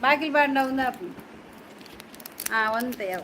ಬಾಗಿಲು ಬಾಂಡ ಒಂದು ಒಂತೆ ಯಾವ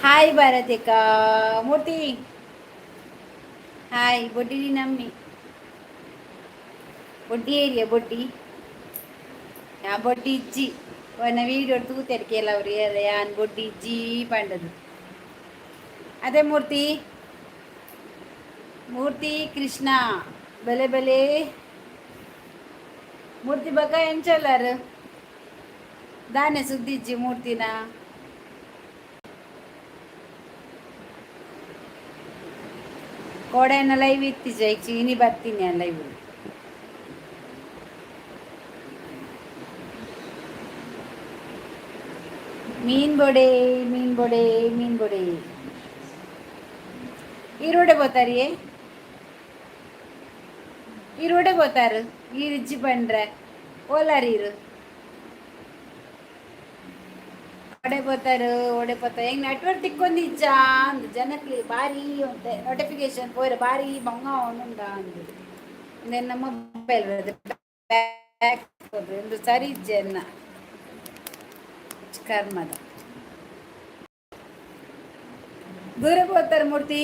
ಹಾಯ್ ಭಾರತಿಕ ಮೂರ್ತಿ ಹಾಯ್ ಬೊಡ್ಡಿ ನಮ್ಮಿ ಬೊಡ್ಡಿ ಏರಿಯ ಬೊಡ್ಡಿ ಆ ಬೊಡ್ಡಿ ಇಜ್ಜಿ ಒನ್ನ ವೀಡಿಯೋ ತೂತೆಡ್ಕೆಲ್ಲ ಅವ್ರು ಯಾನ್ ಬೊಡ್ಡಿ ಇಜ್ಜಿ ಪಂಡದು ಅದೇ ಮೂರ್ತಿ ಮೂರ್ತಿ ಕೃಷ್ಣ ಬೆಲೆ ಬೆಲೆ ಮೂರ್ತಿ ಬಗ ಎಂಚಲ್ಲರು ದಾನೆ ಸುದ್ದಿಜ್ಜಿ ಮೂರ್ತಿನ ಕೋಡೆನ ಲೈವ್ ಇತ್ತಿಜ ಇನಿ ಬರ್ತೀನಿ ಆ ಲೈವ್ ಮೀನ್ ಬೊಡೆ ಮೀನ್ ಬೊಡೆ ಮೀನ್ ಬೊಡೆ ಈರೋಡೆ ಬೋತಾರಿಯೇ ಈರೋಡೆ ಬೋತಾರು ಈ ರಿಜ್ಜಿ ಬಂಡ್ರೆ ಓಲಾರೀರು ಒಡೆ పోతారు ಒಡೆ పోతారు ಹೆಂಗ್ ನೆಟ್ವರ್ಕ್ ತಿಕ್ಕೊಂದಿಜ್ಜ ಅಂದ್ ಜನಕ್ಲಿ ಬಾರಿ ಅಂತೆ ನೋಟಿಫಿಕೇಶನ್ ಪೋಯ್ರ ಬಾರಿ ಬಂಗ ಅವನುಂಡ ಅಂದ್ ನನ್ನ ಮೊಬೈಲ್ ಬ್ಯಾಕ್ ಒಂದು ಸರಿ ಇಜ್ಜೆನ್ನ ಕರ್ಮದ ದೂರ ಹೋಗ್ತಾರೆ ಮೂರ್ತಿ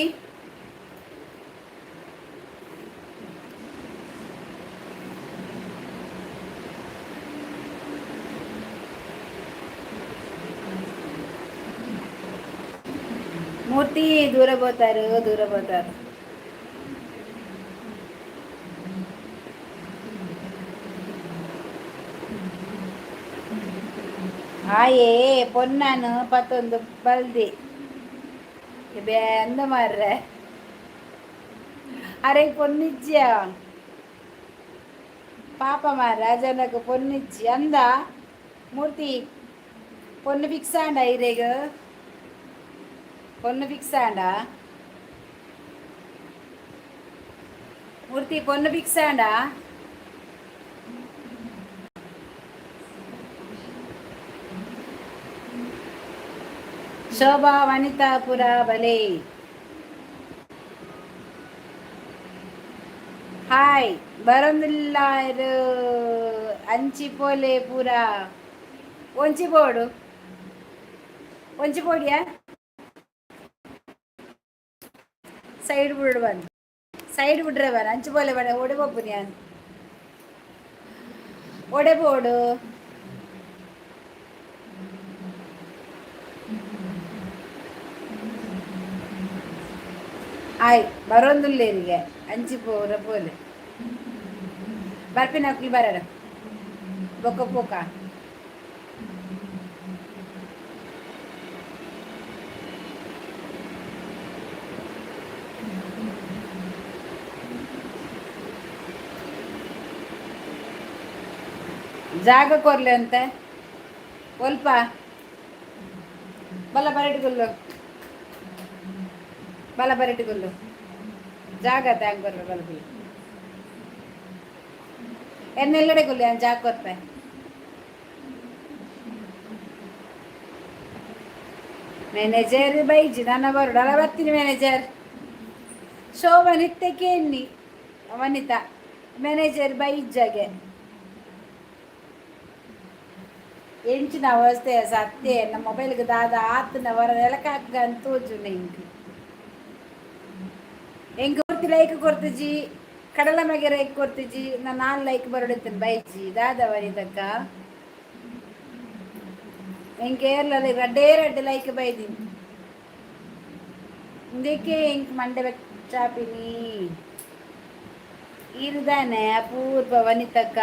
ಮೂರ್ತಿ ದೂರ పోతారు ದೂರ పోతారు ಆಯೇ ಪೊನ್ನಾನು ಪತ್ತೊಂದು ಬಲ್ದಿ ಅಂದ ಮಾರ್ರೆ ಅರೆ ಪೊನ್ನಿಜ್ಜ ಪಾಪ ಮಾರ್ರೆ ಜನಕ್ಕೆ ಪೊನ್ನಿಜ್ಜಿ ಅಂದ ಮೂರ್ತಿ പൊന്ന് ഫിക്സ് ആണ്ട ഇരേക്ക് പൊന്ന് ഫിക്സ് ആണ്ട ಮೂರ್ತಿ പൊന്ന് ಫಿಕ್ಸ್ ಆಂಡ ಶೋಭಾ ವನಿತಾಪುರ ಬಲೆ ಹಾಯ್ ಬರೋದಿಲ್ಲ ಇದು ಅಂಚಿ ಪೋಲೆ ಪೂರ ಒಂಚಿ ಬೋಡು ಒಂಚಿ ಬೋಡಿಯಾ ಸೈಡ್ ಬಿಡು ಬಂದು ಸೈಡ್ ಬಿಡ್ರೆ ಬರ ಅಂಚು പോലെ ಬೇಡ ಒಡೆ ಹೋಗ್ಬು ನಾನು ಒಡೆ ಬೋಡು ಆಯ್ ಬರೋದಿಲ್ಲ ಇರಿಗೆ ಅಂಚಿ ಪೋರ പോലെ ಬರ್ಪಿನ ಹಾಕಿ ಬರೋಣ ಬೊಕ್ಕ ಪೋಕ ಜಾಗ ಕೊರ್ಲೆ ಅಂತೆ ಸ್ವಲ್ಪ ಬಲ ಬರಟಿಗೊಲ್ಲು ಬಲ ಬರಟಿಗೊಲ್ಲು ಜಾಗ ತ್ಯಾಂಗ್ ಬರ್ರೆ ಬಲಬಿ ಎನ್ನೆಲ್ಲಡೆ ಕೊಲ್ಲಿ ನಾನು ಜಾಗ ಕೊರ್ಪೆ ಮ್ಯಾನೇಜರ್ ಬೈಜಿ ನನ್ನ ಬರೋಡಲ್ಲ ಬರ್ತೀನಿ ಮ್ಯಾನೇಜರ್ ಶೋಭಾ ನಿತ್ಯಕ್ಕೆ ಎನ್ನಿ ವನಿತಾ ಮ್ಯಾನೇಜರ್ ಬೈಜಾಗೆ ಎಂಚಿನ ಅವಸ್ಥೆ ಸತ್ಯ ನಮ್ಮ ಮೊಬೈಲ್ಗೆ ದಾದ ಆತನ ವರ ನೆಲಕಾಕ ತೋಜು ಹೆಂಗೆ ಹೆಂಗೆ ಕೊಡ್ತಿ ಲೈಕ್ ಕೊಡ್ತಿಜಿ ಕಡಲ ಮ್ಯಾಗೆ ಲೈಕ್ ಕೊಡ್ತಿಜಿ ನಾನು ಲೈಕ್ ಬರೋಡಿರ್ತೇನೆ ಬೈಜಿ ದಾದ ವನಿತಕ್ಕ ಹೆಂಗೆ ಏರ್ಲಲ್ಲಿ ರಡ್ಡೆ ಲೈಕ್ ಬೈದೀನಿ ಇದಕ್ಕೆ ಹೆಂಗೆ ಮಂಡೆ ಚಾಪಿನಿ ಇರುದಾನೆ ಅಪೂರ್ವ ವನಿತಕ್ಕ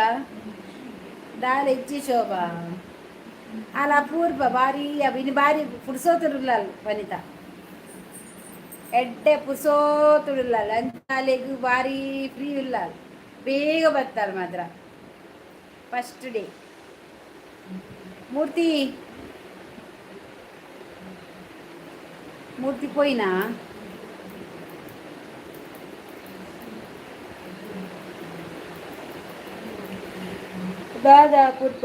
ದಾಲ್ ಹೆಚ್ಚಿ ಶೋಭಾ ಅಲ್ಲ ಅಪೂರ್ವ ಭಾರಿ ಇನ್ನು ಭಾರಿ ಪುಡ್ಸೋತಿರಲ್ಲ ವನಿತಾ ಎಡ್ಡೆ ಪುಡ್ಸೋತಿರಲ್ಲ ಲಂಚಾಲೆಗೂ ಭಾರಿ ಫ್ರೀ ಇಲ್ಲ ಬೇಗ ಬರ್ತಾರೆ ಮಾತ್ರ ಫಸ್ಟ್ ಡೇ ಮೂರ್ತಿ ಮೂರ್ತಿ ಪೋಯಿನಾ ದಾದಾ ಪುಟ್ಟ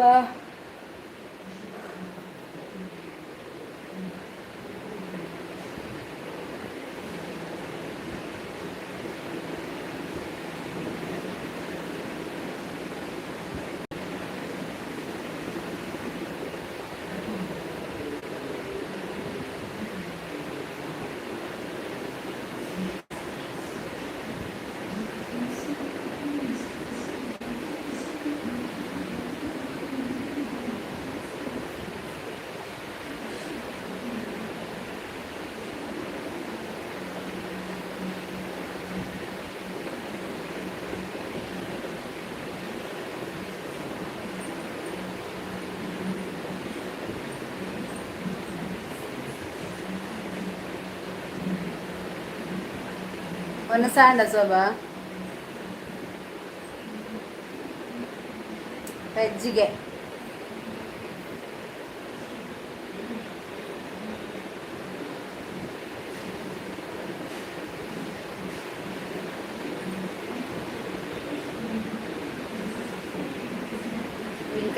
ഒന്ന് സാണ്ട ശോഭ ಹೆಜ್ಜಿಗೆ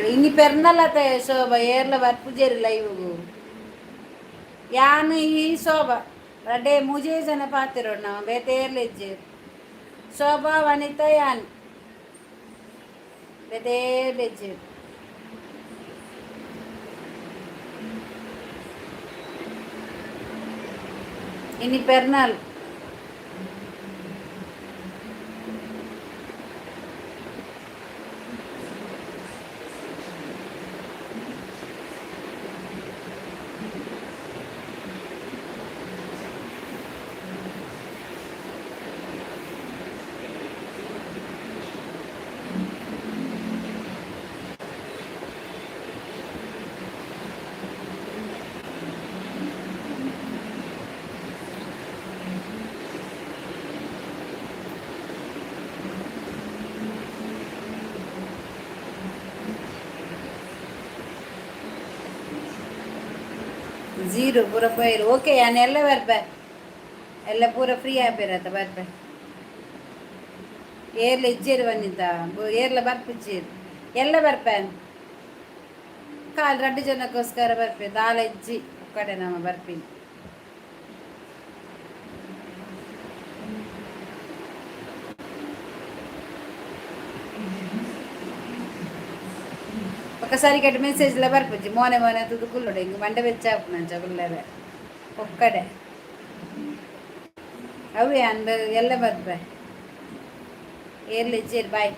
ഇനി പെരുന്നല്ലാത്ത ശോഭ ഏർല വർപ്പുജേരില്ല ഇവgu ಯಾನು ಈ ಶೋಭಾ ರಡ್ಡೆ ಮುಜೆ ಜನ ಪಾತಿರೋಡು ನಾವು ಬೇತೇರ್ಲಿಜ್ಜೆ ಶೋಭಾ ವನಿತಾ ಯಾನ್ ಬೇತೇರ್ಲಿಜ್ಜೆ ಇನಿ ಪೆರ್ನಾಲ್ ಝೀರೋ ಪೂರ ಪೈರು ಓಕೆ ನಾನು ಎಲ್ಲ ಬರ್ಬೆ ಎಲ್ಲ ಪೂರ ಫ್ರೀ ಆಗ್ಬಿರತ್ತ ಬರ್ಬೆ ಏರ್ಲ ಇಜ್ಜೇರು ಬಂದಿದ್ದ ಏರ್ಲ ಬರ್ಪಿಜ್ಜೇರು ಎಲ್ಲ ಬರ್ಪೆ ಕಾಲು 2 ಜನಕ್ಕೋಸ್ಕರ ಬರ್ಪೆ ದಾಲ ಇಜ್ಜಿ ಕಡೆ ನಮ್ಮ ಬರ್ಪಿನಿ ఒకసారి కట్టి మెసేజ్లో ಬರ್ಪಜ್ಜಿ ಮೋನೆ ಮೋನೆ ತುದು ಕುಲ್ಲೋಡೆ ಹಿಂಗೆ ಮಂಡೆ ಬೆಚ್ಚಾಪು ನಂಚ ಕುಲ್ಲರೆ ಒಕ್ಕಡೆ ಅವೇ ಅನ್ಬ ಎಲ್ಲ ಬರ್ಬೆ ಏರ್ಲಿ ಇಜ್ಜೇರಿ ಬಾಯ್